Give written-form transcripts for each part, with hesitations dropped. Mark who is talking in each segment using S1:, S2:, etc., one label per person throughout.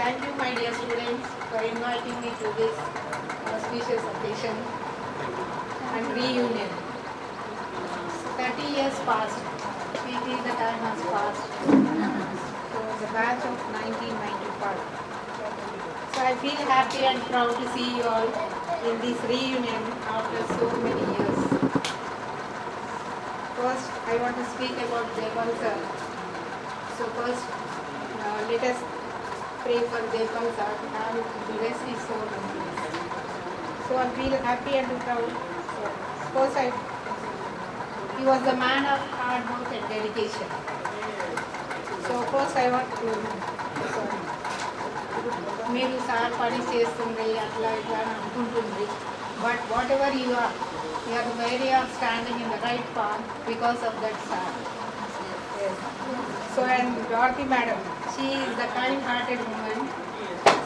S1: Thank you, my dear students, for inviting me to this auspicious occasion and reunion. 30 years passed. Quickly the time has passed. So the batch of 1995. So I feel happy and proud to see you all in this reunion after so many years. First, I want to speak about Deval sir. So first, let us pray for Deval sir to have bless his soul and peace. So I feel happy and proud. So first, he was the man of hard work and dedication. So first I want to మీరు sir పని చేస్తుంది అట్లా ఇట్లా అని అనుకుంటుంది but whatever you are very are standing in the right path because of that sir. So and Dorothy madam, she is the kind-hearted woman.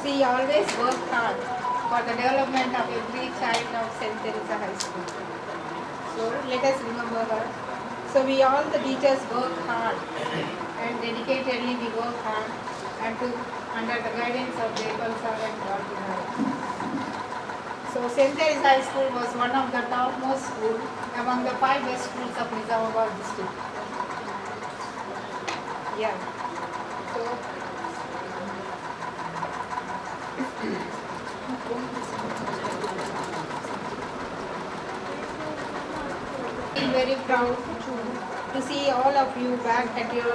S1: She always worked hard for the development of every child of St. Teresa High School. So let us remember her. So we all the teachers work hard and dedicatedly we work hard and to under the guidance of Deval sir and Dorothy madam. So St. Teresa High School was one of the topmost schools among the 5 best schools of Nizamabad district. Yeah. So I'm very proud to see all of you back at your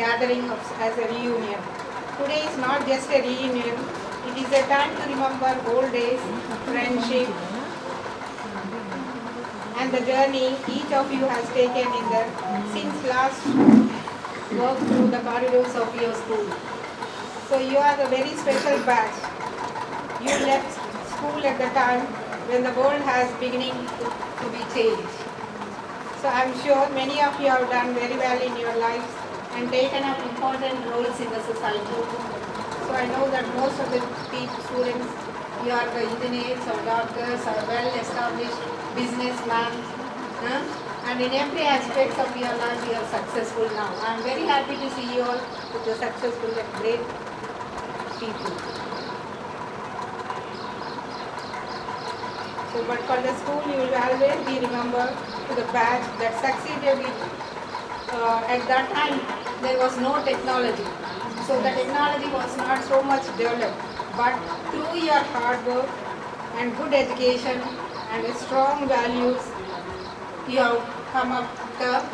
S1: gathering as a reunion. Today is not just a reunion, it is a time to remember old days, friendship, and the journey each of you has taken in the since last walk through the corridors of your school. So you are a very special batch. You left school at the time when the world has beginning to be changed. So I'm sure many of you have done very well in your lives and taken up important roles in the society. So I know that most of the students, you are the engineers or doctors or well-established businessmen, and in every aspect of your life you are successful now. I am very happy to see you all with the successful and great people. So, but for the school, you will always be remembered to the batch that succeeded with, at that time, there was no technology. So the technology was not so much developed. But through your hard work and good education and strong values, you have come up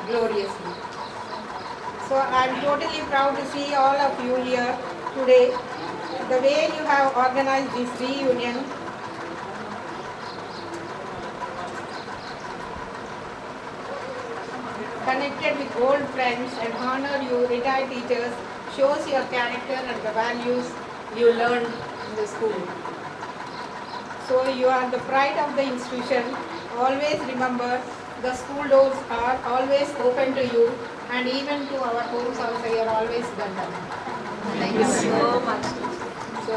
S1: gloriously. So I am totally proud to see all of you here today. The way you have organized this reunion, connected with old friends and honor you retired teachers shows your character and the values you learned in the school. So you are the pride of the institution. Always remember the school doors are always open to you and even to our homes also you are always welcome. Thank you so much. So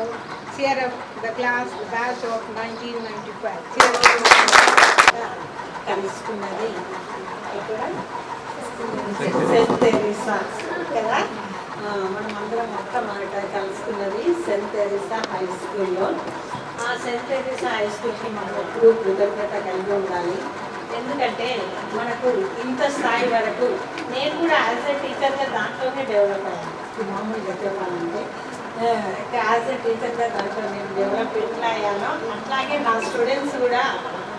S1: cheer up the class, the batch of 1995. Cheer up.
S2: Saint Teresa కదా, మనం అందరం మొట్టమొదట కలుసుకున్నది cent Teresa high స్కూల్లో. ఆ cent Teresa high స్కూల్కి మనం ఎప్పుడూ కృతజ్ఞత కలిగి ఉండాలి. ఎందుకంటే మనకు ఇంత స్థాయి వరకు నేను కూడా యాజ్ ఎ టీచర్గా దాంట్లోనే డెవలప్ అయ్యాను. మామూలుగా చెప్పాలంటే యాజ్ ఎ టీచర్గా దాంట్లో నేను డెవలప్ ఎట్లా అయ్యానో అట్లాగే నా స్టూడెంట్స్ కూడా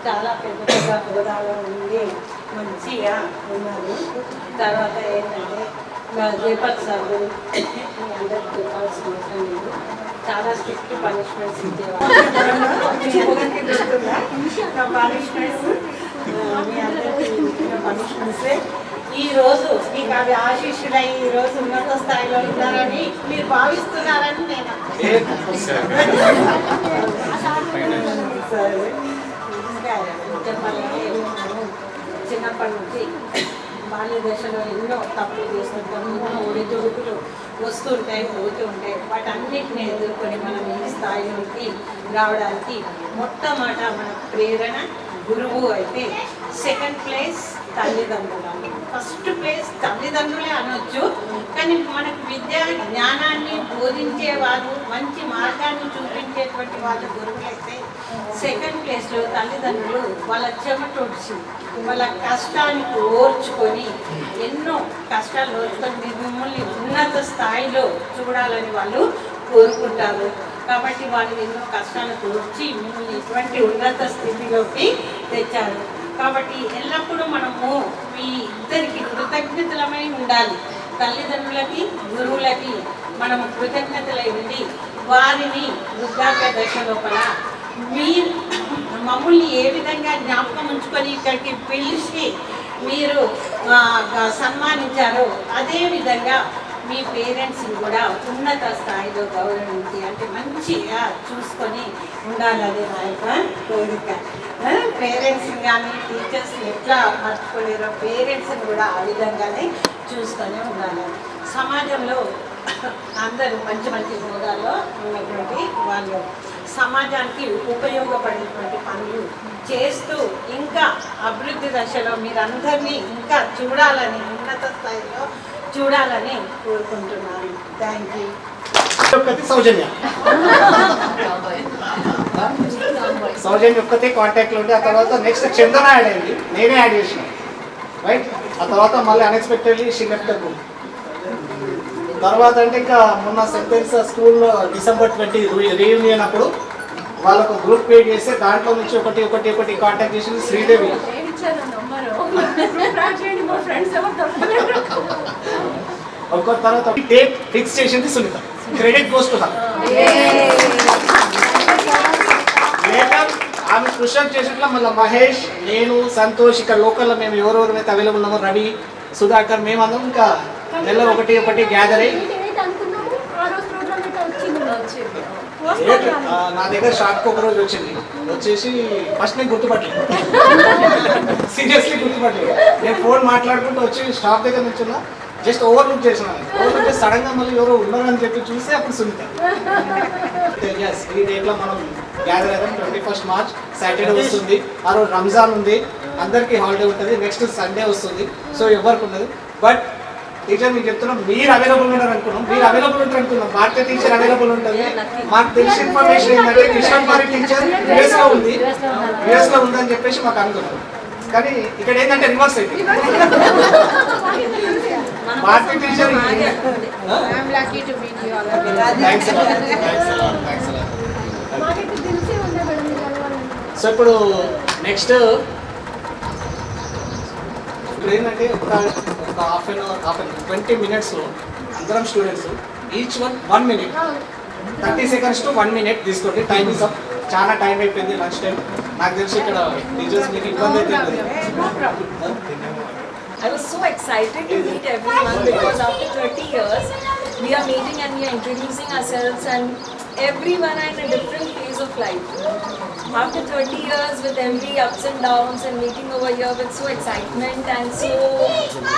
S2: చాలా పెద్ద పెద్ద హోదాలో ఉండి మంచిగా ఉన్నారు. తర్వాత ఏంటంటే జయపత్ సార్ మీ అందరికి చెప్పాల్సిన అవసరం లేదు, చాలా స్ట్రిక్ట్ పనిష్మెంట్స్ ఇచ్చేవాళ్ళు. పనిష్మెంట్స్ మీ అందరికీ ఇచ్చిన పనిష్మెంట్సే ఈరోజు మీకు అవి ఆశీస్సులై ఈరోజు ఉన్నత స్థాయిలో ఉన్నారని మీరు భావిస్తున్నారని నేను చెప్పాలంటే చిన్నప్పటి నుంచి బాల్య దశలో ఎన్నో తప్పులు చేస్తుంటాం, ఎన్నో ఒడిదుడుకులు వస్తుంటాయి పోతూ ఉంటాయి. వాటన్నిటిని ఎదుర్కొని మనం ఈ స్థాయిలోకి రావడానికి మొట్టమొదట మన ప్రేరణ గురువు అయితే, సెకండ్ ప్లేస్ తల్లిదండ్రులు. ఫస్ట్ ప్లేస్ తల్లిదండ్రులే అనొచ్చు, కానీ మనకు విద్యా జ్ఞానాన్ని బోధించే వాళ్ళు, మంచి మార్గాన్ని చూపించేటువంటి వాళ్ళ గురువులైతే సెకండ్ ప్లేస్లో తల్లిదండ్రులు వాళ్ళ చెమటొడిచి వాళ్ళ కష్టాన్ని ఓర్చుకొని ఎన్నో కష్టాలు ఓర్చుకొని మిమ్మల్ని ఉన్నత స్థాయిలో చూడాలని వాళ్ళు కోరుకుంటారు. కాబట్టి వాళ్ళు ఎన్నో కష్టాలు కోర్చి మిమ్మల్ని ఇటువంటి ఉన్నత స్థితిలోకి తెచ్చారు. కాబట్టి ఎల్లప్పుడూ మనము మీ ఇద్దరికి కృతజ్ఞతలమై ఉండాలి. తల్లిదండ్రులకి, గురువులకి మనము కృతజ్ఞతలై ఉండి వారిని వృద్ధాప్య దశ లోపల మమ్మల్ని ఏ విధంగా జ్ఞాపకం ఉంచుకొని ఇక్కడికి పిలిచి మీరు సన్మానించారో అదేవిధంగా మీ పేరెంట్స్ని కూడా ఉన్నత స్థాయిలో గౌరవించి అంటే మంచిగా చూసుకొని ఉండాలని నా యొక్క కోరిక. పేరెంట్స్ని కానీ టీచర్స్ని ఎట్లా మర్చిపోలేరో పేరెంట్స్ని కూడా ఆ విధంగానే చూసుకొని ఉండాలి. సమాజంలో అందరూ మంచి మంచి హోదాల్లో ఉన్నటువంటి వాళ్ళు సమాజానికి ఉపయోగపడేటువంటి పనులు చేస్తూ ఇంకా అభివృద్ధి దశలో మీరందరినీ ఇంకా చూడాలని, ఉన్నత స్థాయిలో చూడాలని కోరుకుంటున్నాను. Thank you.
S3: సౌజన్య ఒక్కతే కాంటాక్ట్లో ఉండి ఆ తర్వాత నెక్స్ట్ చందన యాడ్ అయింది, నేనే యాడ్ చేసిన రైట్. ఆ తర్వాత మళ్ళీ unexpectedly she left the group. తర్వాత అంటే ఇంకా మొన్న సెంటెన్స్ స్కూల్లో December 20 రీయూనియన్ అప్పుడు వాళ్ళకు గ్రూప్ క్రియేట్ చేస్తే దాంట్లో నుంచి ఒకటి కాంటాక్ట్ చేసింది శ్రీదేవి. ఒక తర్వాత డేట్ ఫిక్స్ చేసింది Sunitha. Credit goes to her. ఆమె పుషప్ చేసినట్లు మళ్ళీ మహేష్, నేను, సంతోష్, ఇక్కడ లోకల్లో మేము ఎవరెవరైతే అవైలబుల్ ఉన్నామో రవి, సుధాకర్, మేమందరం ఇంకా నెల ఒకటి గ్యాదర్ అయ్యి నా దగ్గర షాప్కి ఒక రోజు వచ్చేసి ఫస్ట్ నేను గుర్తుపట్టలేదు, సీరియస్లీ గుర్తుపట్టలేదు. నేను ఫోన్ మాట్లాడుకుంటూ వచ్చి స్టాప్ దగ్గర నుంచున్నా, జస్ట్ ఓవర్లుక్ చేసినాను. ఓవర్లుక్ చేసి సడన్ గా మళ్ళీ ఎవరో ఉన్నారని చెప్పి చూసి అప్పుడు సునీత. ఈ డేట్లో మనం గ్యాదర్ అయ్యాం. 21 March సాటర్డే వస్తుంది. ఆ రోజు రంజాన్ ఉంది, అందరికీ హాలిడే ఉంటుంది. నెక్స్ట్ సండే వస్తుంది, సో ఎవరికి ఉండదు. బట్ టీచర్ మీకు చెప్తున్నాం, మీరు అవైలబుల్ ఉన్నారు అనుకున్నాం, మీరు అవైలబుల్ ఉంటారు అనుకున్నాం. భారతీయ టీచర్ అవైలబుల్ ఉంటుంది. మాకు తెలిసిన ఇన్ఫర్మేషన్ ఏంటంటే కిషన్ కుమారి టీచర్ యుఎస్ లో ఉందని చెప్పేసి మాకు అనుకున్నాం. కానీ ఇక్కడ ఏంటంటే రివర్స్ అయితే భారతీయ టీచర్. సో ఇప్పుడు నెక్స్ట్ ఇప్పుడు ఏంటంటే ఒక హాఫ్ అన్ అవర్ 20 minutesలో అందరం students each 1 minute 30 seconds to 1 minute తీసుకోండి. Time is up. చాలా టైం అయిపోయింది, లంచ్ టైం. నాకు తెలిసి ఇక్కడ టీచర్స్ మీకు ఇబ్బంది అవుతుంది.
S4: I was so excited to meet everyone because after 30 years we are meeting and we are introducing ourselves, and everyone are in a different phase of life. After 30 years with every ups and downs and meeting over here with so excitement and so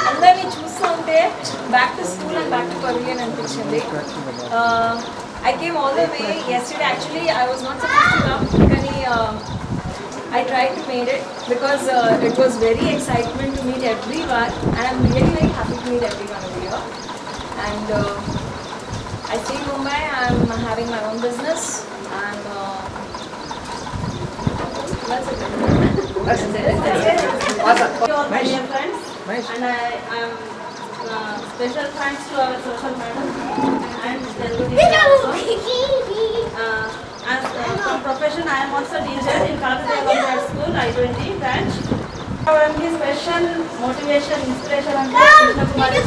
S4: అందరినీ చూస్తుంటే back to school and back to Pavilion అనిపించింది. I came all the way yesterday. Actually I was not supposed to come, కానీ I tried to make it because it was very excitement to meet everyone, and I'm really very happy to meet everyone over here. And I stay in Mumbai. I'm having my own business, and that's it.
S2: Awesome. All my dear friends, and I'm special thanks to our social madam and Telugu teacher also. As from profession, I am also teacher in Kakatiya Government School, I-20 branch. Our special motivation, inspiration and Krishna Kumari.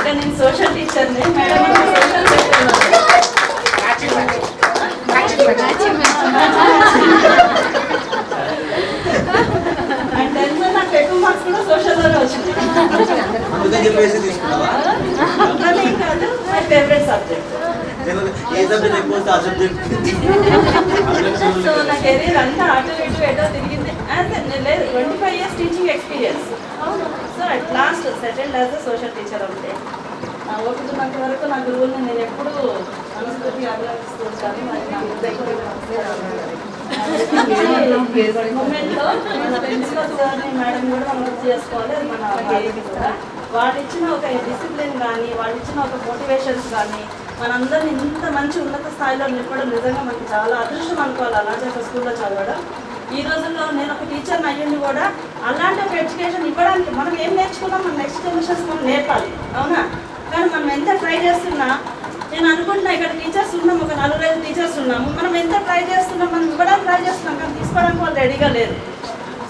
S2: Then in social teacher, madam social and then na teku marks kuda social lo vachindi. Mudenge pesi తీసుకున్నావా? అట్లనే కాదు, my favorite subject. A subject ఎక్కువ ఆ subject. So నా career అంతా అటు ఇటు ఎటో తిరిగింది. అండ్ లేదు 25 years teaching experience. So at last settled as a social teacher అంటే నా ఓపికన్నంత వరకు నా గురువుని నేను ఎప్పుడు మనస్ఫూర్తిగా అభినందిస్తూ ఉంటాను. మరి నా మూమెంట్లో మన ప్రిన్సిపల్ సార్ని మేడం కూడా మనం గుర్తు చేసుకోవాలి. అది మన బాధ్యత కూడా. వాళ్ళు ఇచ్చిన ఒక డిసిప్లిన్ కానీ, వాళ్ళు ఇచ్చిన ఒక మోటివేషన్స్ కానీ, మనందరినీ ఇంత మంచి ఉన్నత స్థాయిలో నిలపడం నిజంగా మనకి చాలా అదృష్టం అనుకోవాలి అలాంటి ఒక స్కూల్లో చదవడం. ఈ రోజుల్లో నేను ఒక టీచర్ని అయ్యింది కూడా అలాంటి ఒక ఎడ్యుకేషన్ ఇవ్వడానికి మనం ఏం నేర్చుకున్నాం మన నెక్స్ట్ జనరేషన్స్ మనం నేర్పాలి, అవునా? కానీ మనం ఎంత ట్రై చేస్తున్నా, నేను అనుకుంటున్నా ఇక్కడ టీచర్స్ ఉన్నాం, ఒక 4-5 టీచర్స్ ఉన్నాము, మనం ఎంత ట్రై చేస్తున్నాం, మనం ఇవ్వడానికి ట్రై చేస్తున్నాం కానీ తీసుకోవడానికి వాళ్ళు రెడీగా లేరు.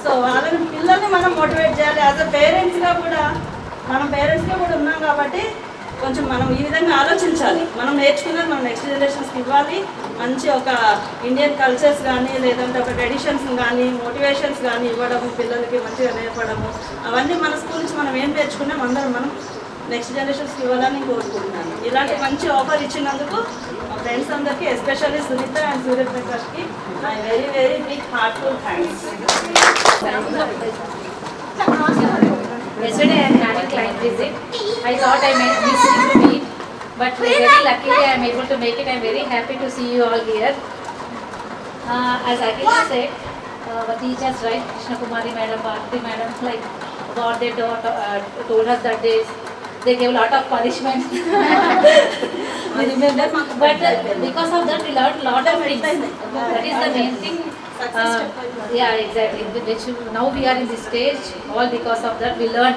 S2: సో వాళ్ళని పిల్లల్ని మనం మోటివేట్ చేయాలి. యాజ్ అ పేరెంట్స్గా కూడా మనం పేరెంట్స్గా కూడా ఉన్నాం కాబట్టి కొంచెం మనం ఈ విధంగా ఆలోచించాలి. మనం నేర్చుకున్నది మనం నెక్స్ట్ జనరేషన్స్కి ఇవ్వాలి. మంచి ఒక ఇండియన్ కల్చర్స్ కానీ లేదంటే ఒక ట్రెడిషన్స్ కానీ మోటివేషన్స్ కానీ ఇవ్వడము, పిల్లలకి మంచిగా నేర్పడము, అవన్నీ మన స్కూల్ నుంచి మనం ఏం నేర్చుకున్నాం అందరం మనం నెక్స్ట్ జనరేషన్స్కి ఇవ్వాలని కోరుకుంటున్నాను. ఇలాంటి మంచి ఆఫర్ ఇచ్చినందుకు మా ఫ్రెండ్స్ అందరికీ, ఎస్పెషల్లీ సునీత అండ్ సూర్యప్రకాష్కి I very very big heartful thanks.
S5: Yesterday I am having client visit. I thought I might miss you to meet, but very luckily I am able to make it. I am very happy to see you all here. As Akhila said, our teachers, right, Krishna Kumari madam, Bharati madam, like what they told us that they gave a lot of punishment. But because of that we learned a lot of things. That is the main thing. Yeah, exactly. Which now we are in this stage, all because of that we learn.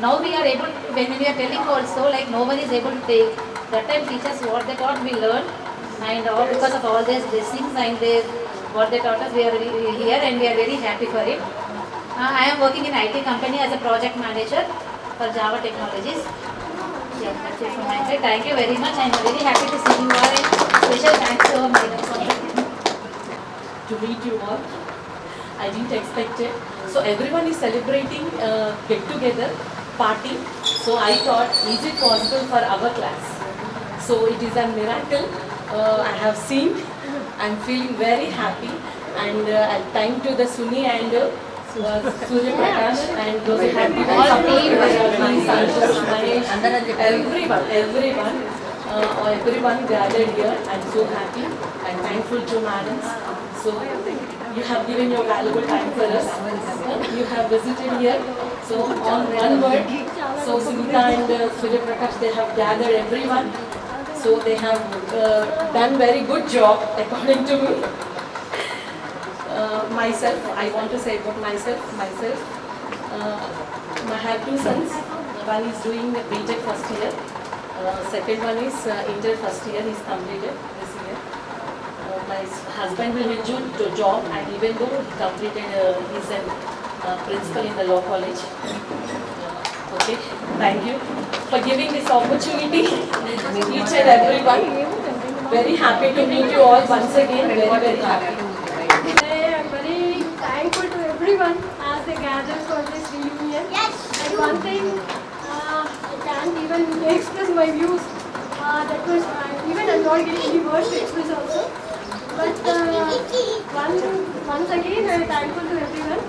S5: Now we are able to, when we are telling also, like no one is able to take. That time teachers what they taught we learn, and all because of all these blessings and what they taught us we are here and we are very happy for it. I am working in IT company as a project manager for Java technologies. Yeah, that's it from my side. Thank you very much. I am very happy to see you all, and special thanks to our madam.
S6: To meet you all. I didn't expect it. So everyone is celebrating get together party. So I thought, is it possible for our class? So it is a miracle. I have seen. I'm feeling very happy, and I'll thank to the Suni and Surya Prakash and those who have given support. Santosh, Mahesh, everyone gathered here. I'm so happy. I'm thankful to madams. So you have given your valuable time for us. You have visited here. So on one word, so Sunita and Surya Prakash, they have gathered everyone. So they have done very good job according to me. Myself, I want to say about myself. I have 2 sons. One is doing BTech first year. Second one is Inter first year. He's completed this year. My husband will be to job, and even though he completed, he's a principal in the law college. Okay, thank you for giving this opportunity, each and everyone. Very happy to meet you all once again. Very happy.
S7: I am very thankful to everyone as they gather for this reunion. And one thing, I can't even express my views. That was even I'm not getting any words to express also. But once again, I am thankful to everyone,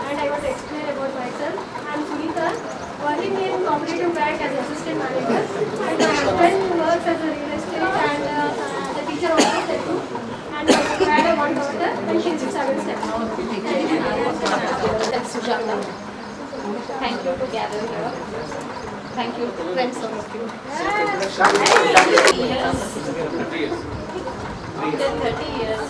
S7: and I want to explain about myself. I am Sunita, working in cooperative bank as assistant manager, and my husband works as a real estate and as a teacher also there too. And I had a 1 daughter, and she is 7 steps.
S5: Sujata. Thank you to gather here. Thank you, friends of you. After 30 years,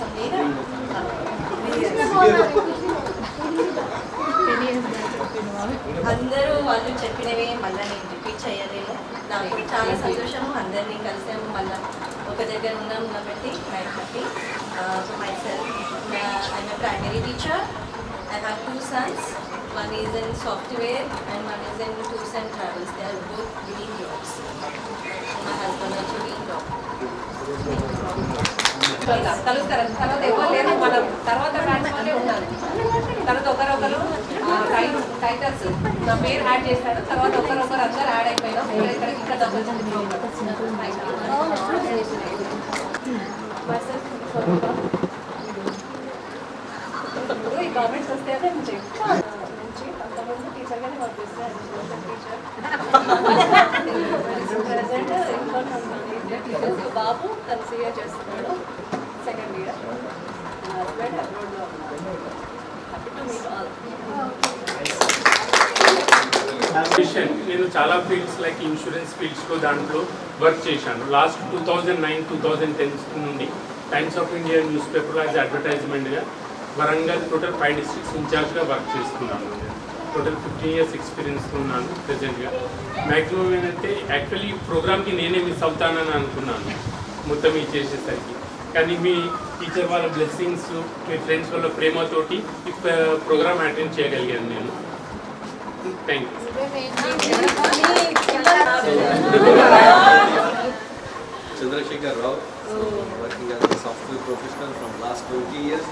S2: అందరూ వాళ్ళు చెప్పినవే మళ్ళీ నేను repeat చేయలేను. నాకు చాలా సంతోషము, అందరినీ కలిసాము, మళ్ళీ ఒక దగ్గర ఉన్నాం కాబట్టి I happy. My self I'm a primary teacher. I have 2 sons. One is in software and one is in tours and travels. They are both doing jobs. My husband also doing job.
S8: కలుస్తారు. తర్వాత ఎవరు లేరు, మనం తర్వాత batch వాళ్ళే ఉన్నారు. తర్వాత ఒకరొకరు టైటల్స్ నా పేరు యాడ్ చేస్తారు. తర్వాత ఒకరొకరు అందరూ యాడ్ అయిపోయినాం. ఇక్కడ ఈ గవర్నమెంట్స్ వస్తే నేను చెప్తాను. అంతకుముందు టీచర్గానే వర్క్ చేస్తాను. ప్రెసెంట్ టీచర్స్ బాబు కన్సిడర్ చేస్తున్నాడు, 2nd year. హస్బెండ్ అబ్రాడ్లో ఉన్నారు. Happy to meet all.
S9: నేను చాలా ఫీల్డ్స్ లైక్ ఇన్సూరెన్స్ ఫీల్డ్స్లో దాంట్లో వర్క్ చేశాను. లాస్ట్ 2009-2010 నుండి టైమ్స్ ఆఫ్ ఇండియా న్యూస్ పేపర్లో యాజ్ అడ్వర్టైజ్మెంట్గా వరంగల్ టోటల్ 5 డిస్ట్రిక్ట్స్ ఇన్ఛార్జ్గా వర్క్ చేస్తున్నాను. టోటల్ 15 years ఎక్స్పీరియన్స్ ఉన్నాను ప్రజెంట్గా. మ్యాక్సిమం ఏంటంటే యాక్చువల్లీ ప్రోగ్రామ్కి నేనే మిస్ అవుతానని అనుకున్నాను మొత్తం ఇది చేసేసరికి. కానీ మీ టీచర్ వాళ్ళ బ్లెస్సింగ్స్, మీ ఫ్రెండ్స్ వాళ్ళ ప్రేమతోటి ఈ ప్రోగ్రామ్ అటెండ్ చేయగలిగాను నేను. Thank you.
S10: Chandrasekhar Rao, working as a software professional from last 20 years.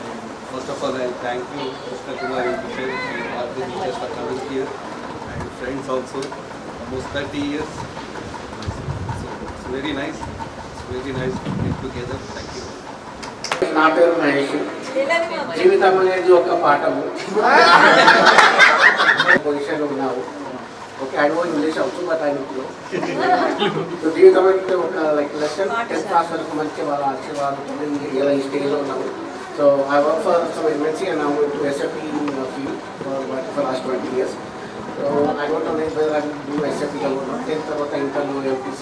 S10: And first of all, I thank you, Krishna Kumar and Kishan, and all the teachers for coming here, and friends also, almost 30 years. So it's very nice to get together. Thank you.
S3: నా పేరు మహేష్. జీవితం అనేది ఒక పాఠము. పొజిషన్లో ఉన్నావు. Okay, I don't English also but I know. So జీవితం అంటే ఒక లైక్ లెసన్ 10th క్లాస్ వరకు మంచి వాళ్ళ ఆశీర్వాదం ఇలా ఈ స్టేజ్లో ఉన్నాము. So I work for some MNC and I work to SAP field for last 20 years. So I don't know whether I will do SAP తర్వాత 10th తర్వాత ఇంటర్లో MPC,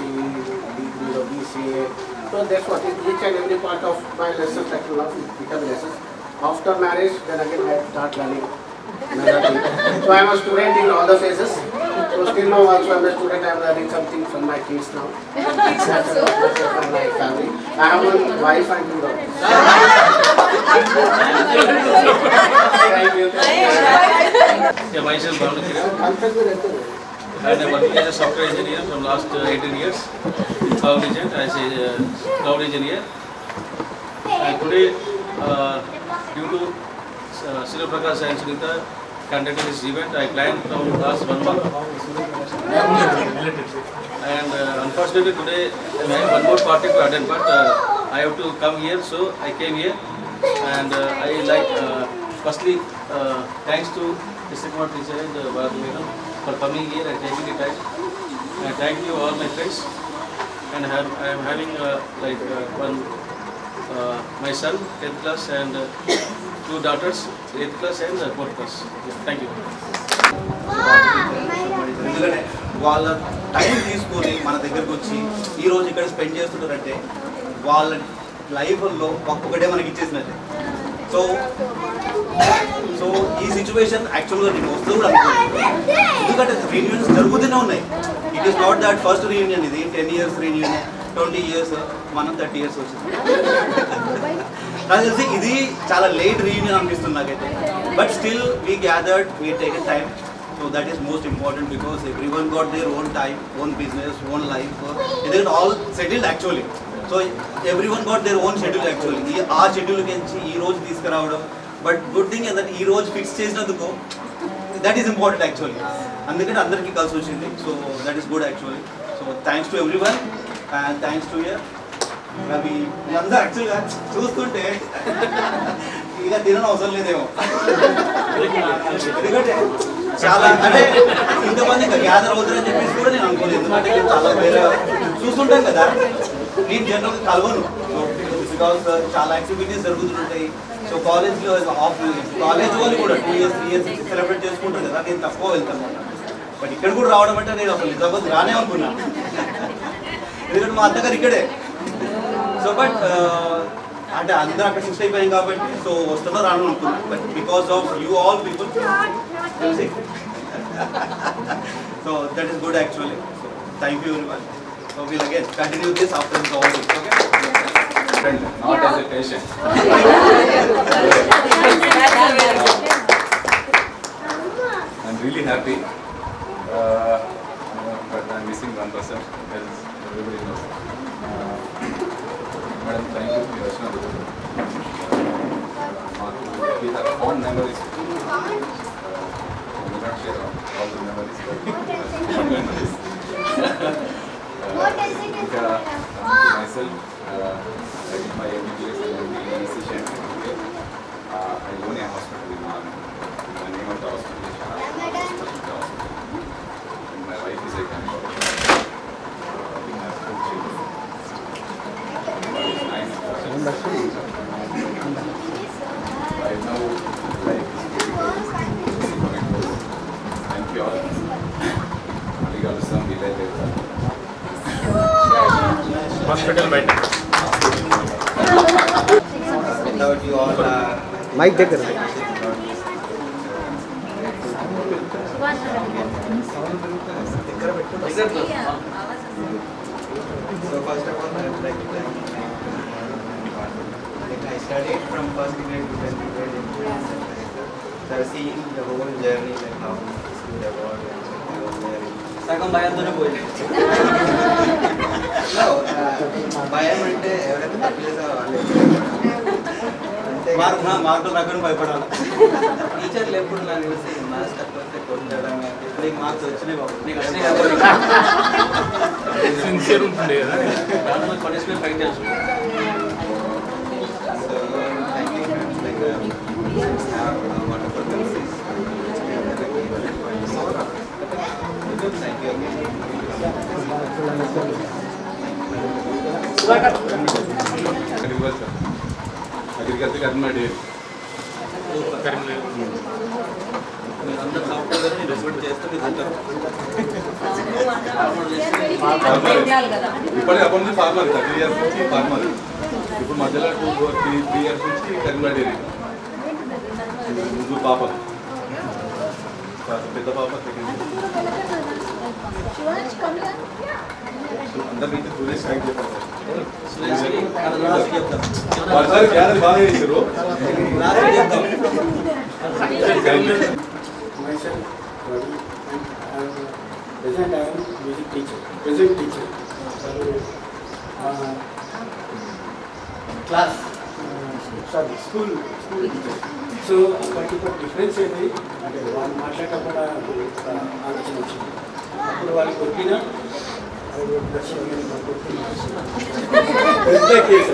S3: డిగ్రీలో BCA. So that's what is each and every part of my lessons that you love become lessons. After marriage, then again I start learning another thing. So I am a student in all the phases. So still now also I am a student. I am learning something from my kids now. That's from my family. I have one wife and 2 daughters. Thank you.
S10: Yeah, myself Bhavanakiran. And I'm working as a software engineer from last 18 years in Cloud Agent as a cloud engineer. And today, due to Sri Prakash and Sunita conducted this event, I planned from last 1 month. And unfortunately today I have one more party to attend, but I have to come here, so I came here. And I like, firstly, thanks to Mr. Kumar teacher and Bharathamira for coming here and taking the time. And thank you all my friends. And I am having my son 10th class and 2 daughters 8th class and 4th class. Thank you.
S11: ఎందుకంటే వాళ్ళ time తీసుకొని మన దగ్గరకు వచ్చి ఈరోజు ఇక్కడ spend చేస్తున్నారంటే వాళ్ళ లైఫ్లో ఒక్కొక్కటే మనకి ఇచ్చేసినట్టే. సో ఈ సిచ్యువేషన్ యాక్చువల్గా నేను వస్తూ కూడా అనుకోలేదు. ఎందుకంటే రీయూనియన్స్ జరుగుతూనే ఉన్నాయి. It is not that first reunion, ఇది 10 years రీయూనియన్, 20 years, మనం 30 years వచ్చింది. నాకు తెలిసి ఇది చాలా లేట్ రీయూనియన్ అనిపిస్తుంది నాకైతే. But still we gathered, we taken time. So that is most important because everyone got their own time, own business, own life. They are all settled actually. So everyone got their own schedule actually. ఆ schedule నుంచి ఈ రోజు తీసుకురావడం. But good thing that ఈ రోజు fix చేసినందుకు that is important actually. అందుకని అందరికీ కలిసి వచ్చింది. So that is good actually. So thanks to everyone and thanks to your. అవి అందరూ యాక్చువల్గా చూస్తుంటే ఇక తినడం అవసరం లేదేమో. ఎందుకంటే చాలా అంటే ఇంతమంది ఇంకా గ్యాదర్ అవుతారని చెప్పేసి కూడా నేను అనుకోలేదు. ఎందుకంటే చాలా వేరే చూస్తుంటాం కదా, నేను జనరల్గా కలవను. బికాస్ చాలా యాక్టివిటీస్ జరుగుతుంటాయి. సో కాలేజ్లో కాలేజ్ వాళ్ళు కూడా 2 years 3 years సెలబ్రేట్ చేసుకుంటారు కదా, నేను తక్కువ వెళ్తాను. బట్ ఇక్కడ కూడా రావడం అంటే నేను అసలు నిజామాబాద్ రానే అనుకున్నాను. ఎందుకంటే మా అత్తగారు ఇక్కడే. సో బట్ అంటే అందరూ అక్కడ షిఫ్ట్ అయిపోయాం కాబట్టి సో వస్తున్నా రాను అనుకున్నాను. But because of you all people so that is good actually. So thank you very much. So we'll again continue this after this all this. Okay,
S12: not as a patient. I'm really happy, but I'm missing one person, as everybody knows. Madam, thank you for your we have fond memories. We will not share all the memories, but fond memories. Myself, I did my MBBS and MBBS Shankar. I own a hospital in the name of the hospital is Hospital. And my wife is a gynecologist. We have 2 children. One is 9 and 7. Right now, life is very good.
S9: Hospital బయట.
S11: Without you all,
S3: mic దగ్గర
S11: so first of all, I would like to thank you. I studied from first grade to 10th grade. So seeing the whole journey, like how school evolved, and I was there. Sakam bayam tone boile. No, bayam ante evadaithe tappu chesa valle. మార్కులు రాకుండా భయపడాలి. టీచర్లు ఎప్పుడు నాకు తెలిసి maths తక్కువ వస్తే కొట్టడం, నీకు మార్క్స్ వచ్చినాయి బాబు, నీకు వచ్చినాయి కాబట్టి
S9: సిన్సియర్ ఉంటుంది కదా.
S11: దాంట్లో పనిష్మెంట్ ఫైట్ చేస్తుంది. So thank you friends, like wonderful memories. Thank you
S12: agriculture Karnataka
S11: మీరందరూ సాఫ్ట్వేర్ రెస్పెక్ట్ చేస్తే మీరు ఉంటారు.
S12: ఇప్పటికి అప్పటి నుంచి ఫార్మర్ 30 years నుంచి ఫార్మర్. ఇప్పుడు మధ్యలో 2-3 years నుంచి కర్ణాటక ముందు పాప పెద్ద పాప అందరి నుంచి టూరిస్ట్ స్ట్రైక్ చెప్పారు. వర్షాలు గ్యారెంటీ బాగా చేశారు.
S13: Present I am music teacher, present teacher. Class, sorry, school teacher. So, particular difference ఏంటి అంటే వాళ్ళు మాట్లాడకుండా ఆలోచన వచ్చింది. అప్పుడు వాళ్ళు కొట్టినా పెద్ద కేసు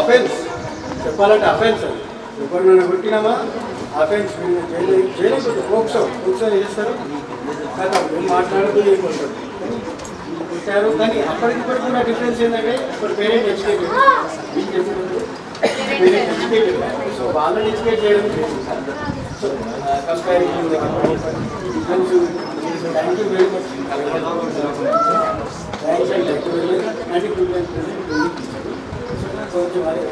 S13: అఫెన్స్ చెప్పాలంటే అఫెన్స్ అది ఎవరినైనా కొట్టినామా అఫెన్స్ జైలు పోక్సో చేస్తారు కదా మేము మాట్లాడుతూ ఏమవుతుంది కొట్టారు. కానీ అప్పటికిప్పటికి కూడా డిఫరెన్స్ ఏంటంటే ఇప్పుడు parent educated parent educated so వాళ్ళని ఎడ్యుకేట్ చేయడం so comparative difference. Thank you very much. Thanks and thank you very much. And కొంచెం అది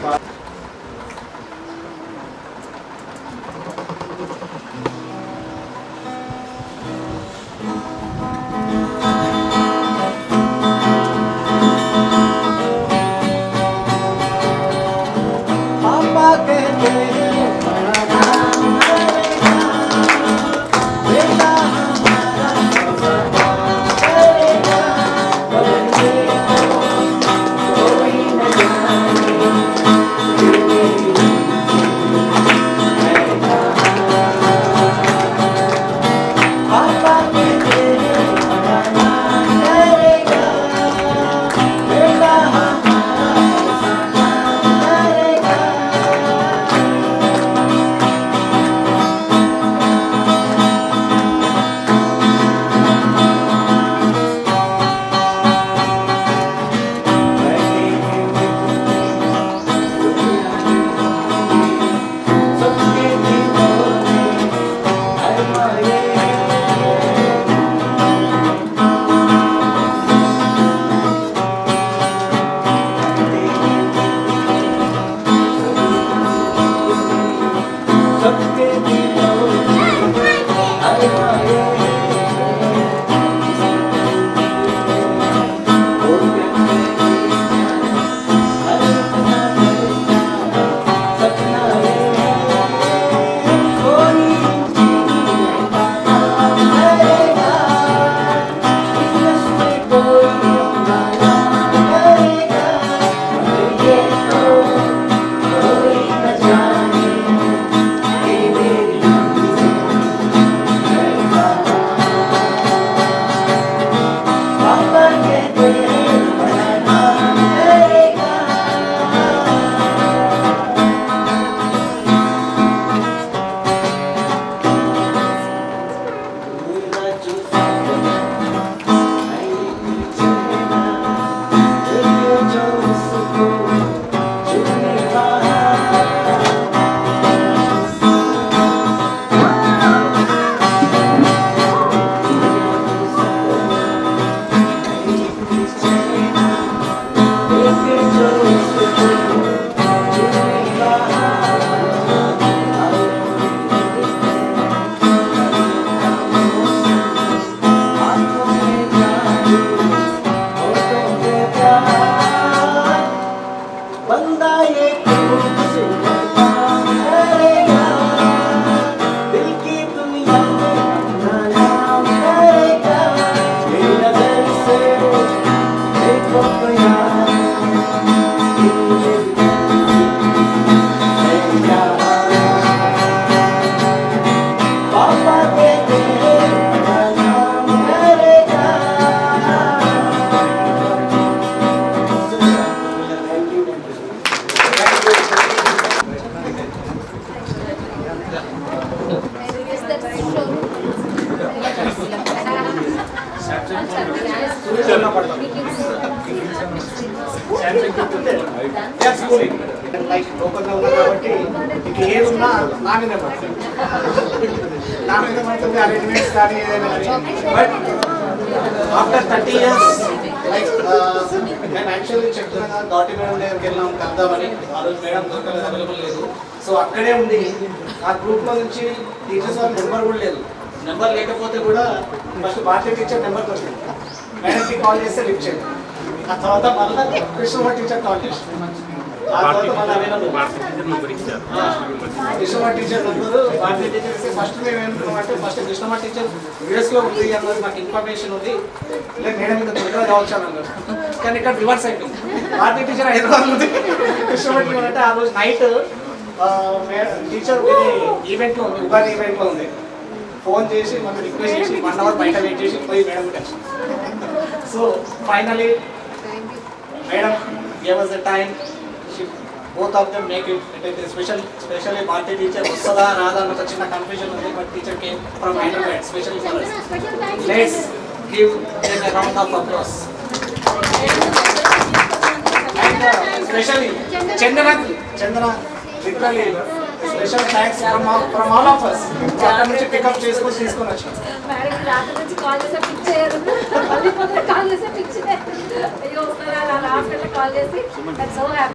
S3: స్కూలింగ్ లైక్ లోకల్గా ఉన్నా కాబట్టి ఇక ఏది ఉన్నా నా మీద పడుతుంది, నా మీద పడుతుంది అరేంజ్మెంట్స్ కానీ ఏదైనా కానీ. బట్ ఆఫ్టర్ 30 years లైక్ నేను యాక్చువల్లీ చెప్తున్నా డాటి మేడం దగ్గరికి వెళ్ళాం కలుద్దామని. ఆ రోజు మేడం దొరకలేదు, అవైలబుల్ లేదు. సో అక్కడే ఉండి ఆ గ్రూప్లో నుంచి టీచర్స్ వాళ్ళ నెంబర్ కూడా లేదు. నెంబర్ లేకపోతే కూడా ఫస్ట్ భారతీయ టీచర్ నెంబర్ దొరికింది, మేడంకి కాల్ చేస్తే లిఫ్ట్ చేయండి. ఆ తర్వాత మళ్ళీ కృష్ణ టీచర్ కాల్ చేసి ఆ తర్వాత మళ్ళీ అవైలబుల్ కృష్ణ టీచర్ నంబరు భారతీయ టీచర్ ఇస్తే ఫస్ట్ మేము ఏమనుకున్నామంటే ఫస్ట్ కృష్ణ టీచర్ యూఎస్లో ఉంది అన్నది నాకు ఇన్ఫర్మేషన్ ఉంది, లేదు మేడం ఇంకా తొందరగా కావచ్చు అని అన్నారు. కానీ ఇక్కడ రివర్స్ అయిపోయింది, భారతీయ టీచర్ హైదరాబాద్ ఉంది, కృష్ణ టీచర్ అంటే ఆ రోజు నైట్ టీచర్ ఈవెంట్లో ఉంది, ఉగాది ఈవెంట్లో ఉంది. ఫోన్ చేసి మనం రిక్వెస్ట్ చేసి 1 hour బయట వెయిట్ చేసి పోయి మేడం కలిసి. So finally madam gave us the time. Both of them make it. Especially Bharati teacher వస్తుందా రాదా అన్న చిన్న కన్ఫ్యూజన్ ఉంది, but teacher came from Hyderabad specially for us. Let's give them a round of applause. And especially Chandana literally special thanks from all of us. అక్కడ నుంచి pickup చేసుకొని తీసుకొని వచ్చాం.
S7: మేడం రాత్రి నుంచి కాల్ చేస్తే పిక్ చేయరు, మళ్ళీ పొద్దున కాల్ చేస్తే పిక్ చేయరు. అయ్యో వస్తారా అలా లాస్ట్ కాల్ చేసి దట్స్ సో హ్యాపీ.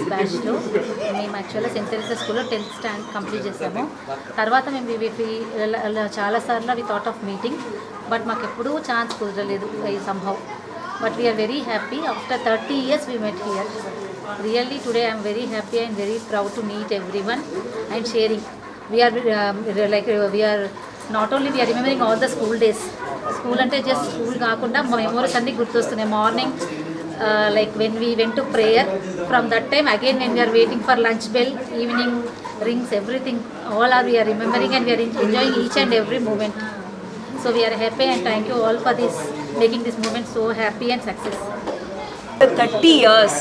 S5: బ్యాచ్లో మేము యాక్చువల్గా సెయింట్ తెరెసా స్కూల్లో 10th స్టాండర్డ్ కంప్లీట్ చేసాము. తర్వాత మేము చాలాసార్లు we thought of meeting, but మాకు ఎప్పుడూ ఛాన్స్ కుదరలేదు ఈ సంభవ్. But we are very happy after 30 years we met here. Really today I am very happy and very proud to meet everyone and sharing. We are not only we are remembering all the school days. School ante just school kaakunda memories anni gurtostune. Morning like when we went to prayer, from that time again when we are waiting for lunch bell, evening rings, everything all are we are remembering and we are enjoying each and every moment. So we are happy and thank you all for this, making this moment so happy and success.
S4: 30 years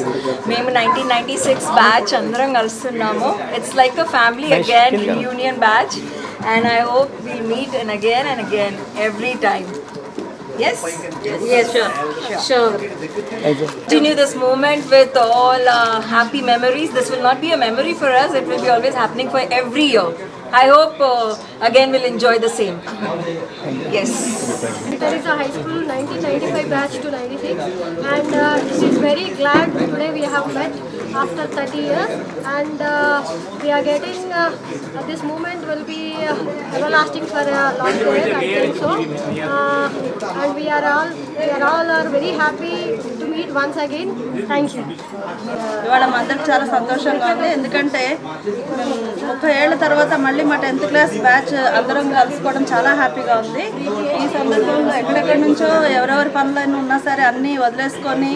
S4: మేము 1996 batch అందరం కలుస్తున్నాము. It's like a family again, reunion batch, and I hope will meet and again every time. Yes? Yes, sure. Continue this moment with all happy memories. This will not be a memory for us, it will be always happening for every year. I hope again we'll enjoy the same. Yes.
S7: There is a high school 1995 batch to 96, and this is very glad today we have met after 30 years, and we are getting this moment will be everlasting for a long period, I think so. And we are all very happy to meet once again. Thank you.
S14: ఇవాళ మా అందరికి చాలా సంతోషంగా ఉంది, ఎందుకంటే మేము 30 ఏళ్ల తర్వాత మళ్ళీ మా 10th క్లాస్ బ్యాచ్ అందరం కలుసుకోవడం చాలా హ్యాపీగా ఉంది. ఈ సందర్భంలో ఎక్కడెక్కడి నుంచో ఎవరెవరి పనులన్నీ ఉన్నా సరే అన్నీ వదిలేసుకొని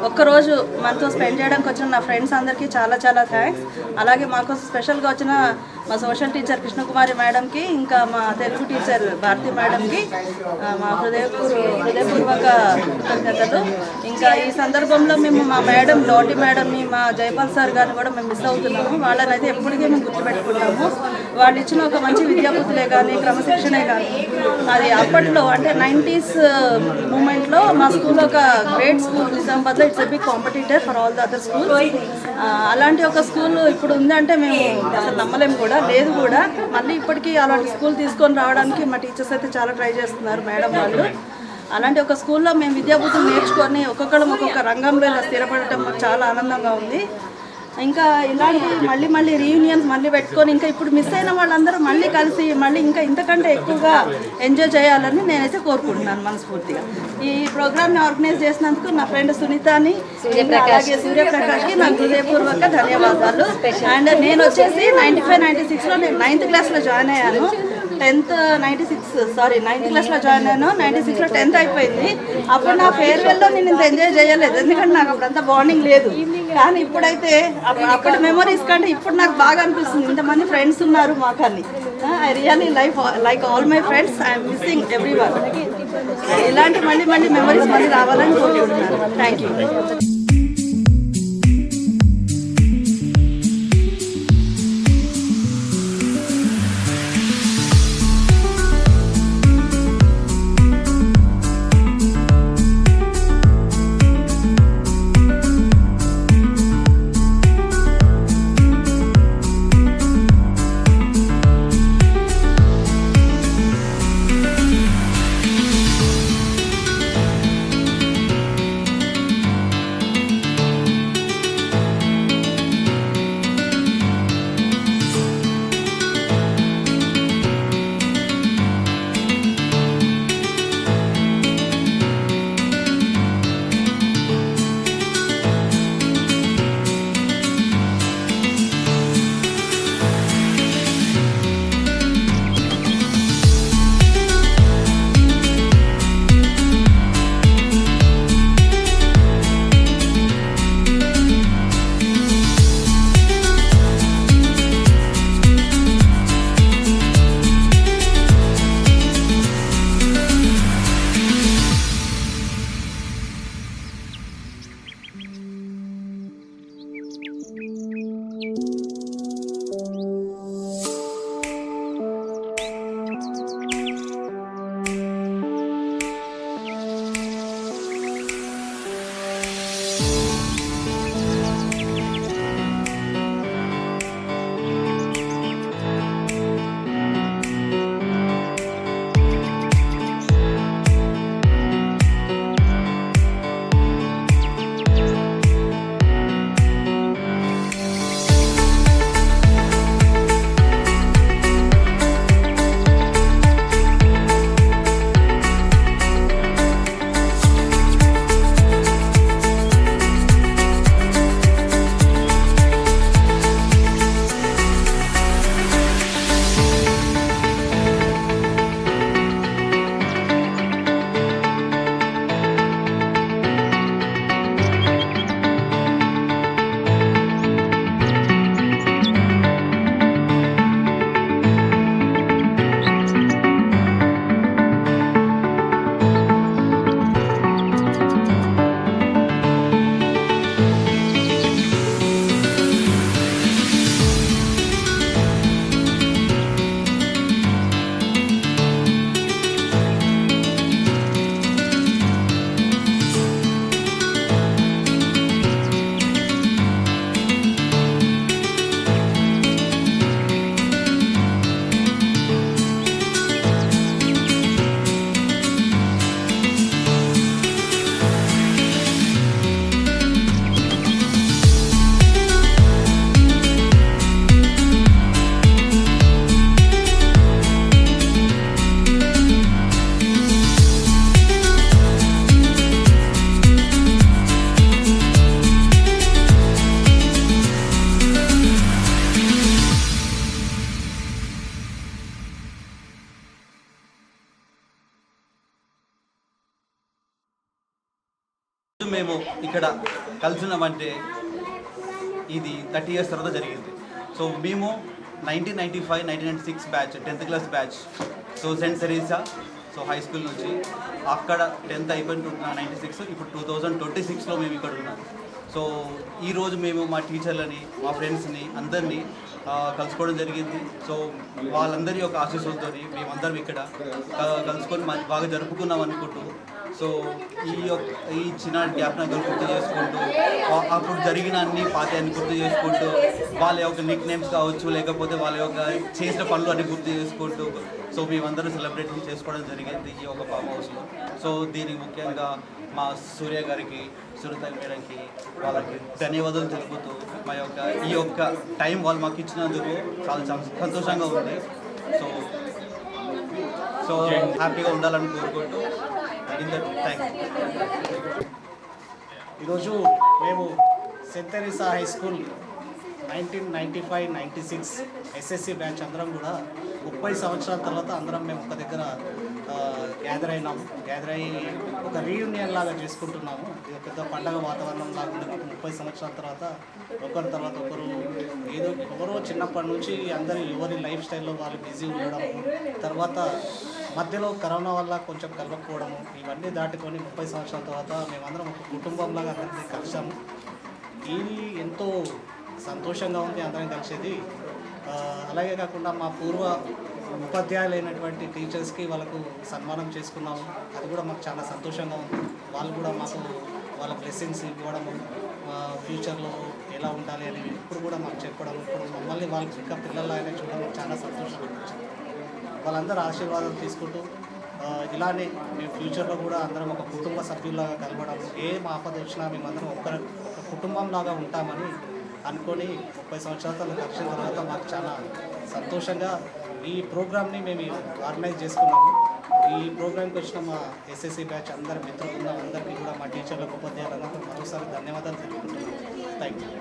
S14: ఒక్కరోజు మనతో స్పెండ్ చేయడానికి వచ్చిన నా ఫ్రెండ్స్ అందరికీ చాలా చాలా థ్యాంక్స్. అలాగే మాకు స్పెషల్గా వచ్చిన మా సోషల్ టీచర్ కృష్ణకుమారి మేడంకి, ఇంకా మా తెలుగు టీచర్ భారతి మేడంకి మా హృదయపూర్వక కృతజ్ఞతలు. ఇంకా ఈ సందర్భంలో మేము మా మేడం లోటి మేడంని, మా జైపాల్ సార్ గారిని కూడా మేము మిస్ అవుతున్నాము. వాళ్ళని అయితే ఎప్పటికీ మేము గుర్తుపెట్టుకుంటాము. వాళ్ళు ఇచ్చిన ఒక మంచి విద్యాబుద్ధులే కానీ, క్రమశిక్షణే కానీ, అది అప్పట్లో అంటే 90s మూమెంట్లో మా స్కూల్ ఒక గ్రేట్ స్కూల్ నిజామాబాద్లో. It's a big competitor for all the other school. అలాంటి ఒక స్కూల్ ఇప్పుడు ఉందంటే మేము అసలు నమ్మలేము కూడా, లేదు కూడా. మళ్ళీ ఇప్పటికీ అలాంటి స్కూల్ తీసుకొని రావడానికి మా టీచర్స్ అయితే చాలా ట్రై చేస్తున్నారు మేడం వాళ్ళు. అలాంటి ఒక స్కూల్లో మేము విద్యాబుద్ధులు నేర్చుకొని ఒక్కొక్కరం ఒక్కొక్క రంగంలో ఇలా స్థిరపడటం మాకు చాలా ఆనందంగా ఉంది. ఇంకా ఇలాంటి మళ్ళీ రీయూనియన్స్ మళ్ళీ పెట్టుకొని ఇంకా ఇప్పుడు మిస్ అయిన వాళ్ళందరూ మళ్ళీ కలిసి మళ్ళీ ఇంకా ఇంతకంటే ఎక్కువగా ఎంజాయ్ చేయాలని నేనైతే కోరుకుంటున్నాను మనస్ఫూర్తిగా. ఈ ప్రోగ్రామ్ని ఆర్గనైజ్ చేసినందుకు నా ఫ్రెండ్ సునీతని, అలాగే సూర్యప్రకాష్కి నాకు హృదయపూర్వక ధన్యవాదాలు. అండ్ నేను వచ్చేసి 95-96లో నేను 9th క్లాస్లో జాయిన్ అయ్యాను. 9th క్లాస్లో జాయిన్ అయ్యాను. 96లో 10th అయిపోయింది. అప్పుడు నా ఫేర్వెల్లో నేను ఇంత ఎంజాయ్ చేయలేదు, ఎందుకంటే నాకు అప్పుడంతా బాండింగ్ లేదు. కానీ ఇప్పుడైతే అప్పటి మెమరీస్ కంటే ఇప్పుడు నాకు బాగా అనిపిస్తుంది, ఇంతమంది ఫ్రెండ్స్ ఉన్నారు మాకని. I really like all my friends. I'm missing every one. ఇలాంటి మళ్ళీ మెమరీస్ మళ్ళీ రావాలని కోరుకుంటున్నాను. Thank you.
S11: మేము ఇక్కడ కలిసినామంటే ఇది 30 years తర్వాత జరిగింది. సో మేము 1995, 1996 batch, 10th class batch. So Saint Teresa high school నుంచి అక్కడ 10th అయిపోయిన 96, ఇప్పుడు 2026లో మేము ఇక్కడ ఉన్నాం. సో ఈరోజు మేము మా టీచర్లని, మా ఫ్రెండ్స్ని అందరినీ కలుసుకోవడం జరిగింది. సో వాళ్ళందరి యొక్క ఆశీస్సులతో మేమందరం ఇక్కడ కలుసుకొని బాగా జరుపుకున్నాం అనుకుంటూ, సో ఈ చిన్న జ్ఞాపకాలు గుర్తు చేసుకుంటూ, అప్పుడు జరిగిన అన్ని పాత్యాన్ని గుర్తు చేసుకుంటూ, వాళ్ళ యొక్క నిక్ నేమ్స్ కావచ్చు, లేకపోతే వాళ్ళ యొక్క చేసిన పనులు అన్ని గుర్తు చేసుకుంటూ, సో మేమందరం సెలబ్రేట్ చేసుకోవడం జరిగింది ఈ యొక్క ఫామ్ హౌస్లో. సో దీనికి ముఖ్యంగా మా సూర్య గారికి, సునీత మేడంకి వాళ్ళకి ధన్యవాదాలు తెలుపుతూ, ఈ యొక్క టైం వాళ్ళు మాకు ఇచ్చినందుకు చాలా సంతోషంగా ఉంది. సో హ్యాపీగా ఉండాలని కోరుకుంటూ
S3: ఈరోజు మేము Saint Teresa high school 1995-96 SSC batch అందరం కూడా 30 సంవత్సరాల తర్వాత అందరం మేము ఒక దగ్గర గ్యాదర్ అయ్యి ఒక రీయూనియన్ లాగా చేసుకుంటున్నాము. ఇది పెద్ద పండగ వాతావరణం లాగా ఉంది. 30 సంవత్సరాల తర్వాత ఒకరి తర్వాత ఎవరో చిన్నప్పటి నుంచి అందరూ ఎవరి లైఫ్ స్టైల్లో వాళ్ళు బిజీ ఉండడం, తర్వాత మధ్యలో కరోనా వల్ల కొంచెం కలవకపోవడము, ఇవన్నీ దాటుకొని 30 సంవత్సరాల తర్వాత మేమందరం ఒక కుటుంబంలాగా అందరికీ కలిసాము. ఇది ఎంతో సంతోషంగా ఉంది అందరం కలిసేది. అలాగే కాకుండా మా పూర్వ ఉపాధ్యాయులైనటువంటి టీచర్స్కి వాళ్ళకు సన్మానం చేసుకున్నాము. అది కూడా మాకు చాలా సంతోషంగా ఉంది. వాళ్ళు కూడా మాకు వాళ్ళ బ్లెస్సింగ్స్ ఇవ్వడము, ఫ్యూచర్లో ఎలా ఉండాలి అని ఇప్పుడు కూడా మాకు చెప్పడం, ఇప్పుడు మమ్మల్ని వాళ్ళకి ఇంకా పిల్లలు ఆయన చూడడం చాలా సంతోషంగా అనిపించింది. వాళ్ళందరూ ఆశీర్వాదాలు తీసుకుంటూ ఇలానే మేము ఫ్యూచర్లో కూడా అందరం ఒక కుటుంబ సభ్యులాగా కలవడం, ఏం ఆపద వచ్చినా మేమందరం ఒక కుటుంబంలాగా ఉంటామని అనుకొని 30 సంవత్సరాలు కలిసిన తర్వాత మాకు చాలా సంతోషంగా ఈ ప్రోగ్రామ్ని మేము ఆర్గనైజ్ చేసుకున్నాము. ఈ ప్రోగ్రామ్కి వచ్చిన మా ఎస్ఎస్సి బ్యాచ్ అందరి మిత్రులు అందరికీ కూడా మా టీచర్లకు, ఉపాధ్యాయులందరికీ మరోసారి ధన్యవాదాలు తెలుపుకుంటున్నాను. Thank you.